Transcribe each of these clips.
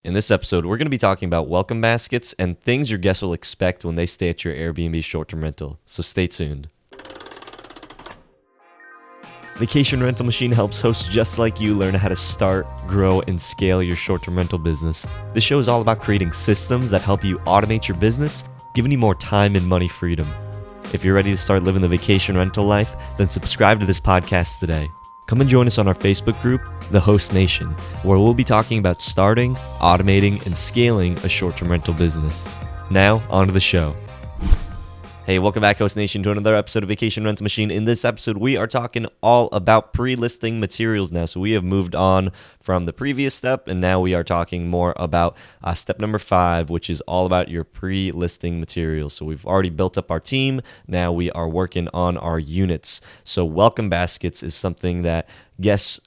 In this episode, we're going to be talking about welcome baskets and things your guests will expect when they stay at your Airbnb short-term rental, so stay tuned. Vacation Rental Machine helps hosts just like you learn how to start, grow, and scale your short-term rental business. This show is all about creating systems that help you automate your business, giving you more time and money freedom. If you're ready to start living the vacation rental life, then subscribe to this podcast today. Come and join us on our Facebook group, The Host Nation, where we'll be talking about starting, automating, and scaling a short-term rental business. Now, on to the show. Hey, welcome back, Host Nation, to another episode of Vacation Rental Machine. In this episode, we are talking all about pre-listing materials now. So we have moved on from the previous step, and now we are talking more about step number 5, which is all about your pre-listing materials. So we've already built up our team. Now we are working on our units. So welcome baskets is something that guests,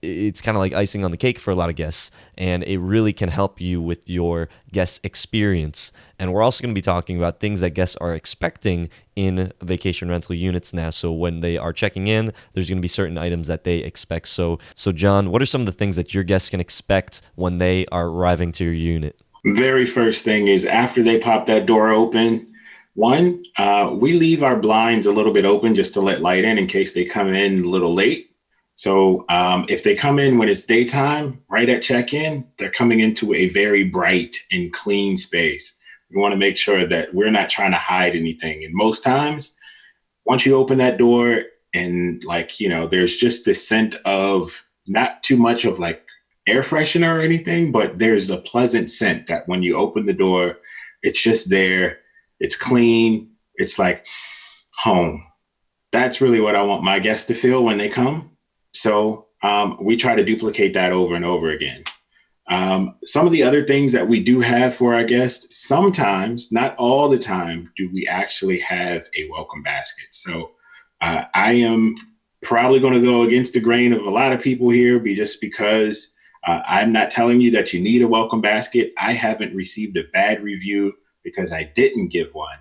it's kind of like icing on the cake for a lot of guests, and it really can help you with your guest experience. And we're also going to be talking about things that guests are expecting in vacation rental units now. So when they are checking in, there's going to be certain items that they expect. So John, what are some of the things that your guests can expect when they are arriving to your unit? Very first thing is after they pop that door open, we leave our blinds a little bit open just to let light in case they come in a little late. So if they come in when it's daytime, right at check-in, they're coming into a very bright and clean space. We want to make sure that we're not trying to hide anything. And most times, once you open that door and there's just this scent of not too much of like air freshener or anything, but there's a pleasant scent that when you open the door, it's just there. It's clean. It's like home. That's really what I want my guests to feel when they come. So we try to duplicate that over and over again. Some of the other things that we do have for our guests, sometimes, not all the time, do we actually have a welcome basket. So I am probably going to go against the grain of a lot of people here just because I'm not telling you that you need a welcome basket. I haven't received a bad review because I didn't give one.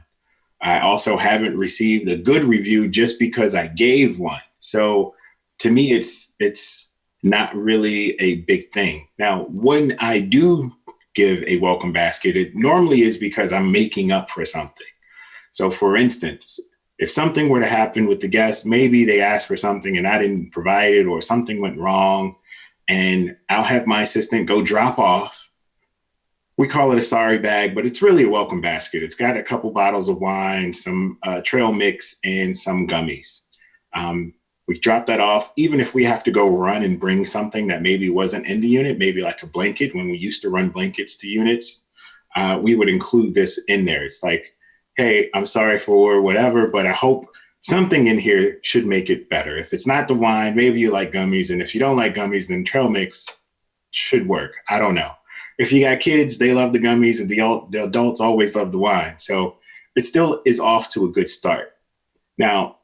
I also haven't received a good review just because I gave one. So to me, it's not really a big thing. Now, when I do give a welcome basket, it normally is because I'm making up for something. So for instance, if something were to happen with the guest, maybe they asked for something and I didn't provide it, or something went wrong, and I'll have my assistant go drop off. We call it a sorry bag, but it's really a welcome basket. It's got a couple bottles of wine, some trail mix, and some gummies. We drop that off, even if we have to go run and bring something that maybe wasn't in the unit, maybe like a blanket. When we used to run blankets to units, we would include this in there. It's like, hey, I'm sorry for whatever, but I hope something in here should make it better. If it's not the wine, maybe you like gummies. And if you don't like gummies, then trail mix should work. I don't know. If you got kids, they love the gummies, and the adults always love the wine. So it still is off to a good start. Now,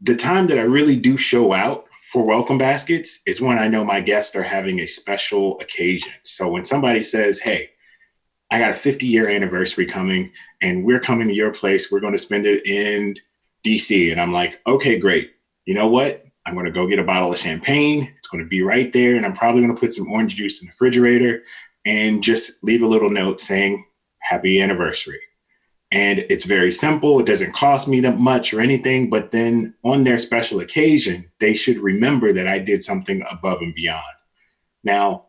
the time that I really do show out for welcome baskets is when I know my guests are having a special occasion. So when somebody says, hey, I got a 50-year anniversary coming and we're coming to your place, we're going to spend it in DC. And I'm like, okay, great. You know what? I'm going to go get a bottle of champagne. It's going to be right there. And I'm probably going to put some orange juice in the refrigerator and just leave a little note saying happy anniversary. And it's very simple. It doesn't cost me that much or anything. But then on their special occasion, they should remember that I did something above and beyond. Now,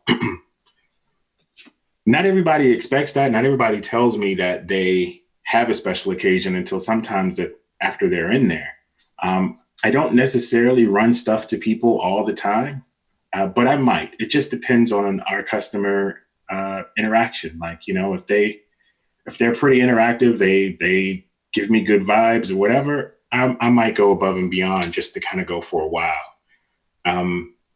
not everybody expects that. Not everybody tells me that they have a special occasion until sometimes after they're in there. I don't necessarily run stuff to people all the time, but I might. It just depends on our customer interaction. If they're pretty interactive, they give me good vibes or whatever, I might go above and beyond just to kind of go for a while.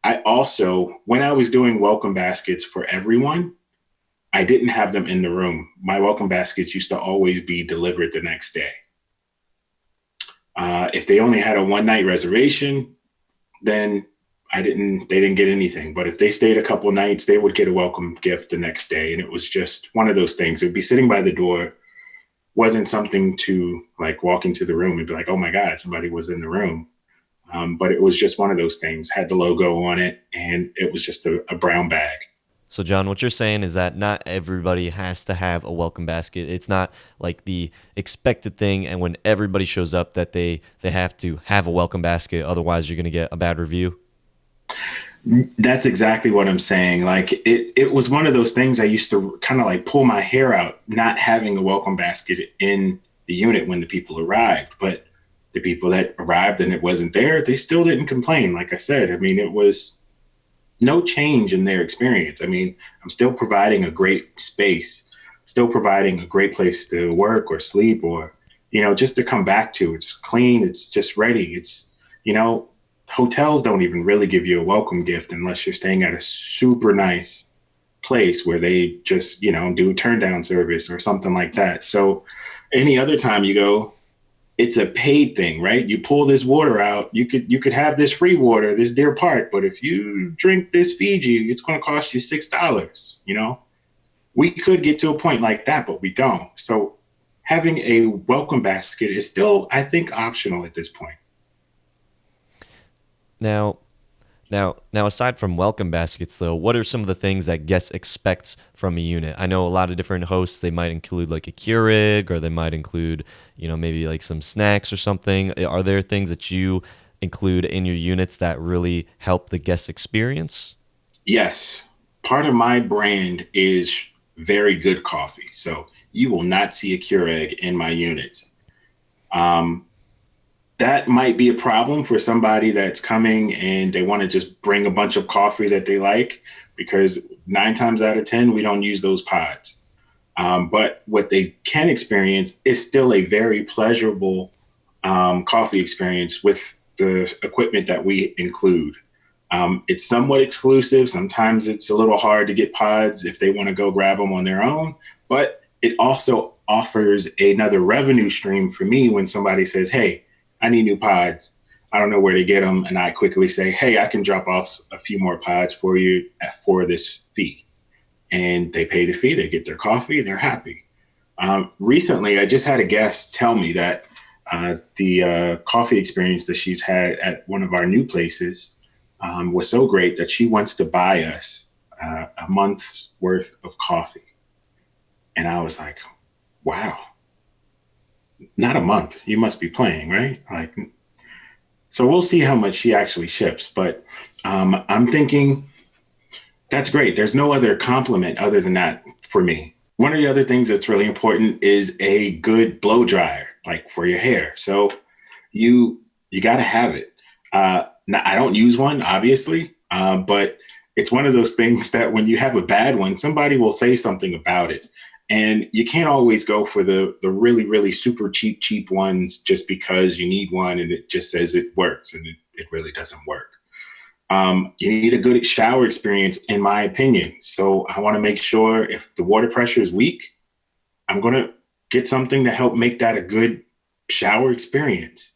I also, when I was doing welcome baskets for everyone, I didn't have them in the room. My welcome baskets used to always be delivered the next day. If they only had a one-night reservation, then they didn't get anything. But if they stayed a couple nights, they would get a welcome gift the next day. And it was just one of those things. It'd be sitting by the door, wasn't something to like walk into the room and be like, oh my God, somebody was in the room. But it was just one of those things, had the logo on it, and it was just a brown bag. So, John, what you're saying is that not everybody has to have a welcome basket. It's not like the expected thing, and when everybody shows up, that they have to have a welcome basket. Otherwise, you're going to get a bad review. That's exactly what I'm saying. Like it was one of those things I used to kind of like pull my hair out, not having a welcome basket in the unit when the people arrived. But the people that arrived and it wasn't there, they still didn't complain. Like I said, I mean, it was no change in their experience. I mean, I'm still providing a great space, still providing a great place to work or sleep or, just to come back to. It's clean, it's just ready. It's, you know, hotels don't even really give you a welcome gift unless you're staying at a super nice place where they just, do turn down service or something like that. So any other time you go, it's a paid thing, right? You pull this water out, you could have this free water, this Deer Park, but if you drink this Fiji, it's going to cost you $6. We could get to a point like that, but we don't. So having a welcome basket is still, I think, optional at this point. Now, now, aside from welcome baskets, though, what are some of the things that guests expect from a unit? I know a lot of different hosts, they might include like a Keurig, or they might include, maybe like some snacks or something. Are there things that you include in your units that really help the guest experience? Yes, part of my brand is very good coffee. So you will not see a Keurig in my units. Um, that might be a problem for somebody that's coming and they want to just bring a bunch of coffee that they like, because 9 times out of 10, we don't use those pods. But what they can experience is still a very pleasurable coffee experience with the equipment that we include. It's somewhat exclusive. Sometimes it's a little hard to get pods if they want to go grab them on their own, but it also offers another revenue stream for me when somebody says, hey, I need new pods. I don't know where to get them. And I quickly say, hey, I can drop off a few more pods for you for this fee. And they pay the fee, they get their coffee, they're happy. Recently, I just had a guest tell me that the coffee experience that she's had at one of our new places was so great that she wants to buy us a month's worth of coffee. And I was like, wow, not a month. You must be playing, right? Like, so we'll see how much she actually ships. But I'm thinking that's great. There's no other compliment other than that for me. One of the other things that's really important is a good blow dryer, like for your hair. So you got to have it. Now, I don't use one, obviously, but it's one of those things that when you have a bad one, somebody will say something about it. And you can't always go for the really, really super cheap ones just because you need one and it just says it works, and it really doesn't work. You need a good shower experience, in my opinion. So I want to make sure if the water pressure is weak, I'm going to get something to help make that a good shower experience.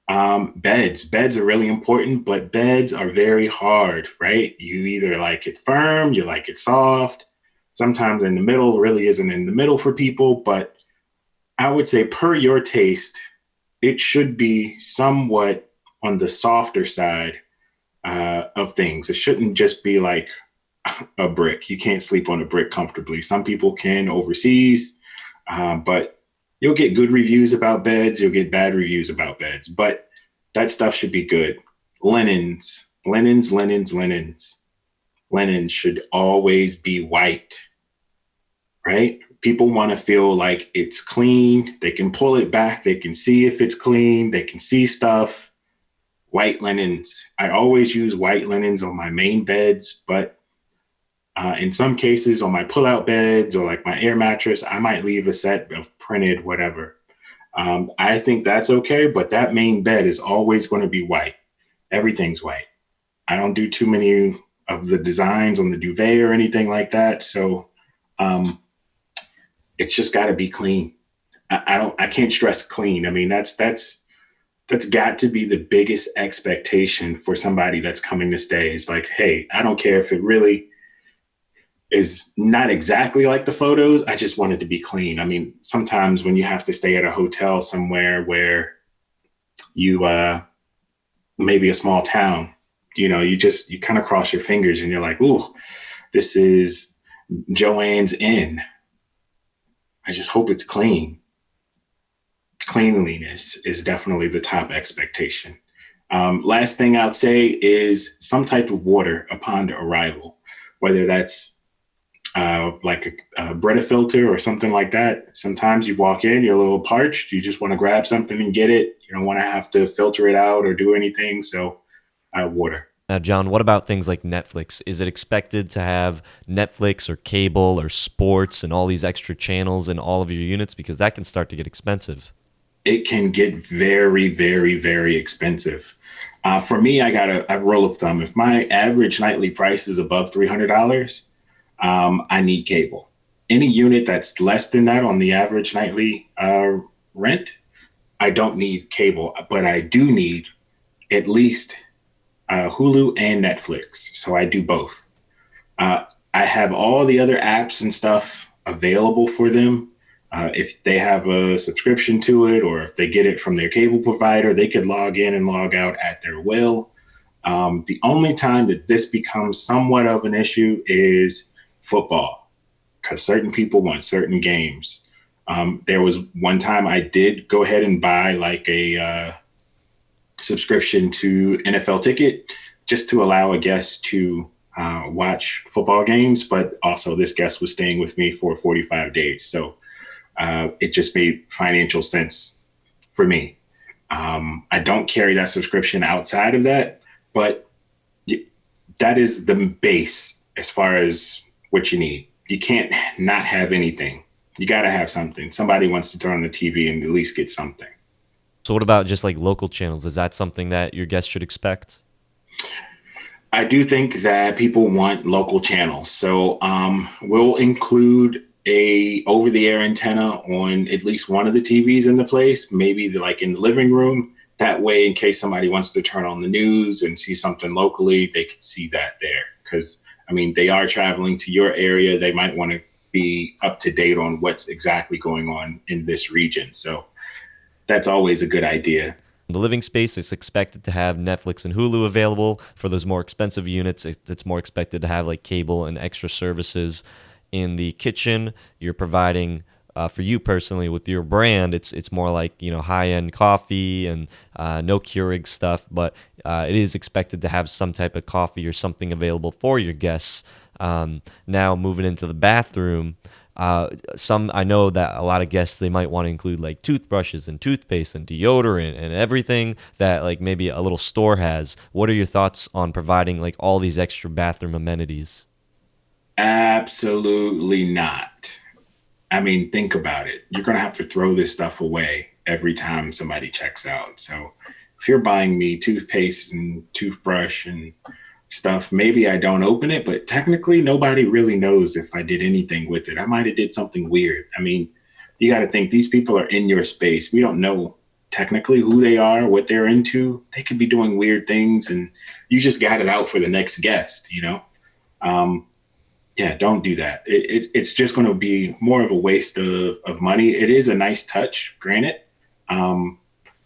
Beds are really important, but beds are very hard, right? You either like it firm, you like it soft. Sometimes in the middle really isn't in the middle for people, but I would say per your taste, it should be somewhat on the softer side of things. It shouldn't just be like a brick. You can't sleep on a brick comfortably. Some people can overseas, but you'll get good reviews about beds. You'll get bad reviews about beds, but that stuff should be good. Linens. Linen should always be white, right? People want to feel like it's clean. They can pull it back. They can see if it's clean. They can see stuff. White linens. I always use white linens on my main beds, but in some cases on my pull-out beds or like my air mattress, I might leave a set of printed whatever. I think that's okay, but that main bed is always going to be white. Everything's white. I don't do too many of the designs on the duvet or anything like that. So it's just got to be clean. I can't stress clean. I mean, that's got to be the biggest expectation for somebody that's coming to stay. Is like, hey, I don't care if it really is not exactly like the photos. I just want it to be clean. I mean, sometimes when you have to stay at a hotel somewhere where you maybe a small town, you kind of cross your fingers and you're like, ooh, this is Joanne's Inn. I just hope it's clean. Cleanliness is definitely the top expectation. Last thing I'll say is some type of water upon arrival, whether that's like a Brita filter or something like that. Sometimes you walk in, you're a little parched, you just want to grab something and get it. You don't want to have to filter it out or do anything. So water. Now, John, what about things like Netflix? Is it expected to have Netflix or cable or sports and all these extra channels in all of your units? Because that can start to get expensive. It can get very, very, very expensive. For me, I got a rule of thumb. If my average nightly price is above $300, I need cable. Any unit that's less than that on the average nightly rent, I don't need cable, but I do need at least Hulu and Netflix. So I do both. I have all the other apps and stuff available for them. If they have a subscription to it, or if they get it from their cable provider, they could log in and log out at their will. The only time that this becomes somewhat of an issue is football, because certain people want certain games. There was one time I did go ahead and buy like a subscription to NFL Ticket just to allow a guest to watch football games, but also this guest was staying with me for 45 days. So it just made financial sense for me. I don't carry that subscription outside of that, but that is the base as far as what you need. You can't not have anything. You got to have something. Somebody wants to turn on the TV and at least get something. So what about just like local channels? Is that something that your guests should expect? I do think that people want local channels. So we'll include a over-the-air antenna on at least one of the TVs in the place, maybe like in the living room. That way, in case somebody wants to turn on the news and see something locally, they can see that there. Because, I mean, they are traveling to your area. They might want to be up to date on what's exactly going on in this region. So that's always a good idea. The living space is expected to have Netflix and Hulu available. For those more expensive units, it's more expected to have like cable and extra services. In the kitchen, you're providing for you personally with your brand, it's more like, you know, high-end coffee and no Keurig stuff, but it is expected to have some type of coffee or something available for your guests. Now moving into the bathroom, I know that a lot of guests, they might want to include like toothbrushes and toothpaste and deodorant and everything that like maybe a little store has. What are your thoughts on providing like all these extra bathroom amenities? Absolutely not. I mean, think about it. You're going to have to throw this stuff away every time somebody checks out. So if you're buying me toothpaste and toothbrush and stuff, maybe I don't open it, but technically nobody really knows if I did anything with it. I might have did something weird. I mean, you got to think these people are in your space. We don't know technically who they are, what they're into. They could be doing weird things and you just got it out for the next guest, you know? Yeah, don't do that. It's just going to be more of a waste of money. It is a nice touch, granted.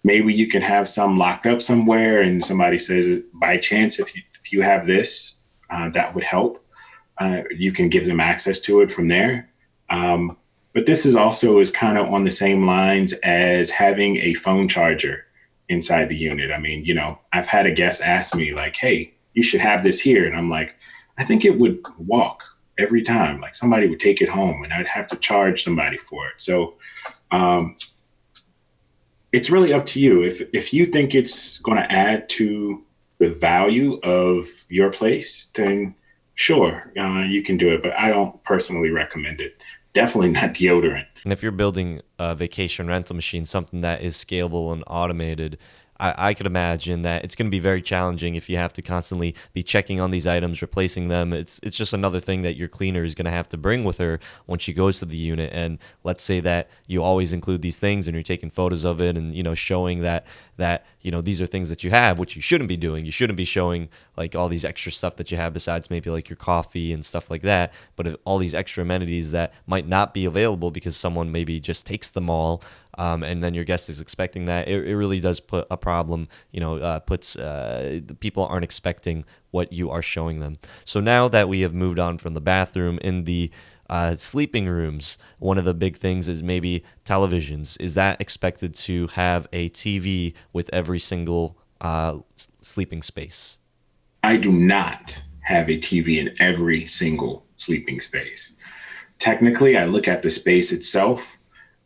Maybe you can have some locked up somewhere and somebody says, by chance, if you have this, that would help. You can give them access to it from there. But this is kind of on the same lines as having a phone charger inside the unit. I mean, you know, I've had a guest ask me like, hey, you should have this here. And I'm like, I think it would walk every time. Like somebody would take it home and I'd have to charge somebody for it. So it's really up to you. If you think it's going to add to the value of your place, then sure, you can do it. But I don't personally recommend it. Definitely not deodorant. And if you're building a vacation rental machine, something that is scalable and automated, I could imagine that it's going to be very challenging if you have to constantly be checking on these items, replacing them. It's just another thing that your cleaner is going to have to bring with her when she goes to the unit. And let's say that you always include these things and you're taking photos of it and, you know, showing that you know, these are things that you have, which you shouldn't be doing. You shouldn't be showing like all these extra stuff that you have besides maybe like your coffee and stuff like that. But if all these extra amenities that might not be available because someone maybe just takes them all, and then your guest is expecting that, it really does put a problem, the people aren't expecting what you are showing them. So now that we have moved on from the bathroom, in the sleeping rooms, one of the big things is maybe televisions. Is that expected to have a TV with every single sleeping space? I do not have a TV in every single sleeping space. Technically, I look at the space itself.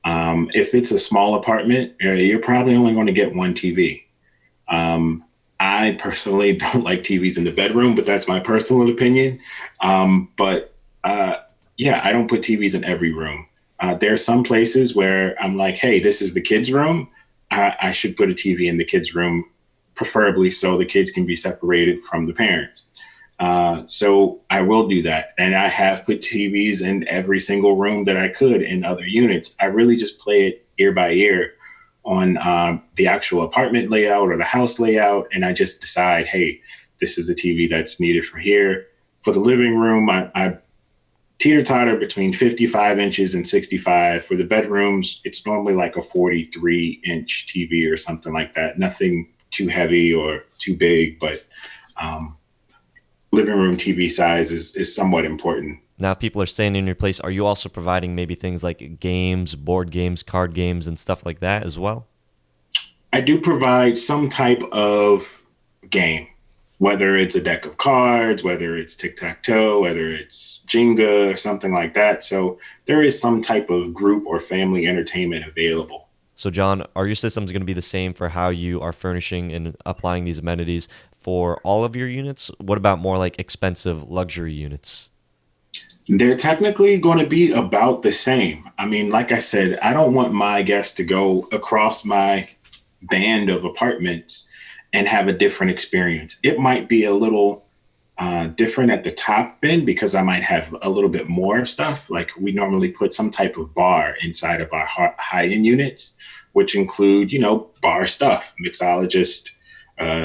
If it's a small apartment, you're probably only going to get one TV. I personally don't like TVs in the bedroom, but that's my personal opinion. Yeah, I don't put TVs in every room. There are some places where I'm like, hey, this is the kids' room. I should put a TV in the kids' room, preferably so the kids can be separated from the parents. So I will do that. And I have put TVs in every single room that I could in other units. I really just play it ear by ear on the actual apartment layout or the house layout. And I just decide, hey, this is a TV that's needed for here. For the living room, I teeter-totter between 55 inches and 65. For the bedrooms, it's normally like a 43-inch TV or something like that. Nothing too heavy or too big, but living room TV size is somewhat important. Now, if people are staying in your place, are you also providing maybe things like games, board games, card games, and stuff like that as well? I do provide some type of game, whether it's a deck of cards, whether it's tic-tac-toe, whether it's Jenga or something like that. So there is some type of group or family entertainment available. So, John, are your systems going to be the same for how you are furnishing and applying these amenities for all of your units? What about more like expensive luxury units? They're technically going to be about the same. I mean, like I said, I don't want my guests to go across my band of apartments and have a different experience. It might be a little different at the top end because I might have a little bit more stuff. Like we normally put some type of bar inside of our high-end units, which include, bar stuff, mixologist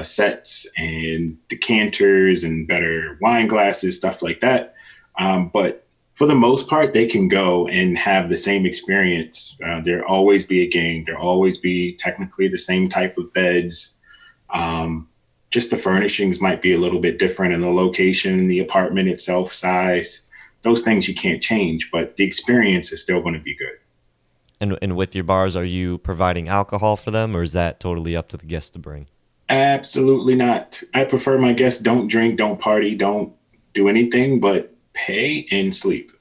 sets and decanters and better wine glasses, stuff like that. But for the most part, they can go and have the same experience. There'll always be a game. There'll always be technically the same type of beds. Just the furnishings might be a little bit different in the location, the apartment itself, size. Those things you can't change, but the experience is still going to be good. And with your bars, are you providing alcohol for them, or is that totally up to the guest to bring? Absolutely not. I prefer my guests don't drink, don't party, don't do anything but pay and sleep.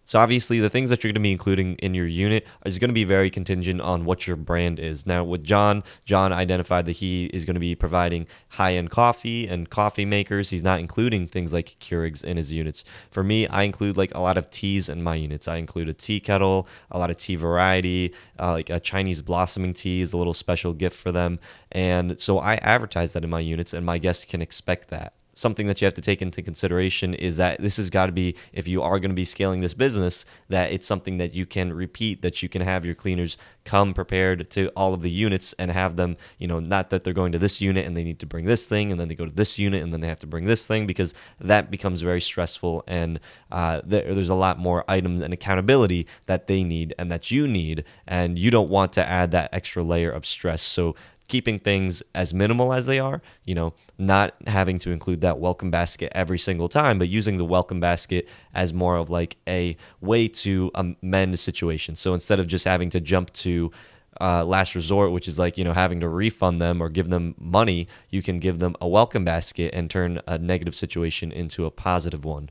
So obviously the things that you're going to be including in your unit is going to be very contingent on what your brand is. Now with John identified that he is going to be providing high-end coffee and coffee makers. He's not including things like Keurigs in his units. For me, I include like a lot of teas in my units. I include a tea kettle, a lot of tea variety, like a Chinese blossoming tea is a little special gift for them. And so I advertise that in my units and my guests can expect that. Something that you have to take into consideration is that this has got to be, if you are going to be scaling this business, that it's something that you can repeat, that you can have your cleaners come prepared to all of the units and have them, not that they're going to this unit and they need to bring this thing and then they go to this unit and then they have to bring this thing, because that becomes very stressful and there's a lot more items and accountability that they need and that you need, and you don't want to add that extra layer of stress. So keeping things as minimal as they are, not having to include that welcome basket every single time, but using the welcome basket as more of like a way to amend a situation. So instead of just having to jump to last resort, which is like, having to refund them or give them money, you can give them a welcome basket and turn a negative situation into a positive one.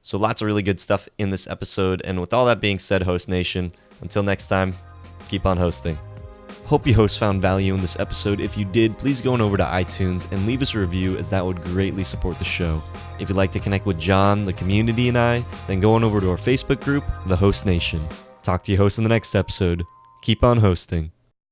So lots of really good stuff in this episode. And with all that being said, Host Nation, until next time, keep on hosting. Hope you hosts found value in this episode. If you did, please go on over to iTunes and leave us a review, as that would greatly support the show. If you'd like to connect with John, the community, and I, then go on over to our Facebook group, The Host Nation. Talk to you hosts in the next episode. Keep on hosting.